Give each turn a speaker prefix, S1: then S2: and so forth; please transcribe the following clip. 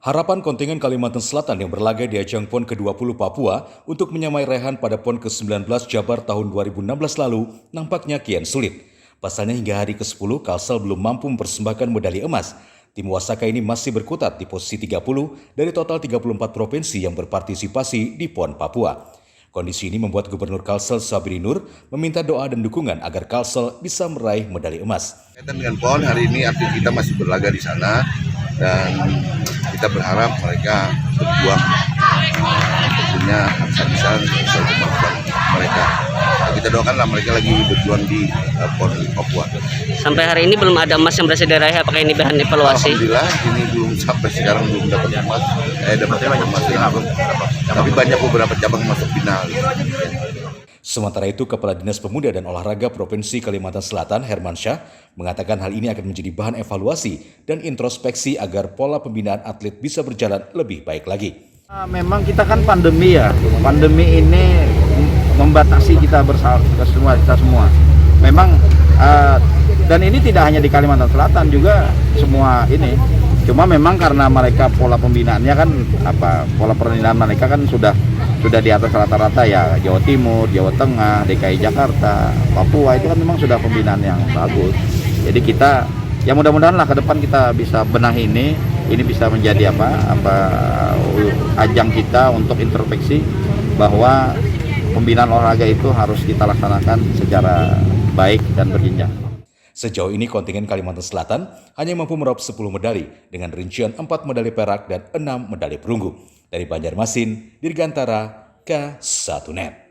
S1: Harapan kontingen Kalimantan Selatan yang berlaga di ajang PON ke-20 Papua untuk menyamai rehan pada PON ke-19 Jabar tahun 2016 lalu nampaknya kian sulit. Pasalnya hingga hari ke-10 Kalsel belum mampu mempersembahkan medali emas. Tim Wasaka ini masih berkutat di posisi 30 dari total 34 provinsi yang berpartisipasi di PON Papua. Kondisi ini membuat Gubernur Kalsel Sabri Nur meminta doa dan dukungan agar Kalsel bisa meraih medali emas.
S2: Kaitan dengan PON, hari ini atlet kita masih berlaga di sana dan kita berharap mereka berjuang tentunya habis-habisan sesuai kemampuan mereka. Kita doakanlah mereka lagi berjuang di PON Papua.
S3: Sampai hari ini belum ada emas yang berhasil diraih, apakah ini bahan evaluasi?
S2: Alhamdulillah ini belum sampai sekarang belum dapat emas. Dapat emas tapi banyak beberapa cabang masuk final.
S1: Sementara itu, Kepala Dinas Pemuda dan Olahraga Provinsi Kalimantan Selatan, Hermansyah, mengatakan hal ini akan menjadi bahan evaluasi dan introspeksi agar pola pembinaan atlet bisa berjalan lebih baik lagi.
S4: Memang kita kan pandemi ya, pandemi ini membatasi kita semua. Memang dan ini tidak hanya di Kalimantan Selatan juga semua ini. Cuma memang karena mereka pola pembinaannya kan pola pembinaan mereka kan sudah di atas rata-rata ya, Jawa Timur, Jawa Tengah, DKI Jakarta, Papua itu kan memang sudah pembinaan yang bagus. Jadi kita ya mudah-mudahan lah ke depan kita bisa benahi ini bisa menjadi ajang kita untuk introspeksi bahwa pembinaan olahraga itu harus kita laksanakan secara baik dan berjenjang.
S1: Sejauh ini kontingen Kalimantan Selatan hanya mampu meraup 10 medali dengan rincian 4 medali perak dan 6 medali perunggu. Dari Banjarmasin, Dirgantara, K1net.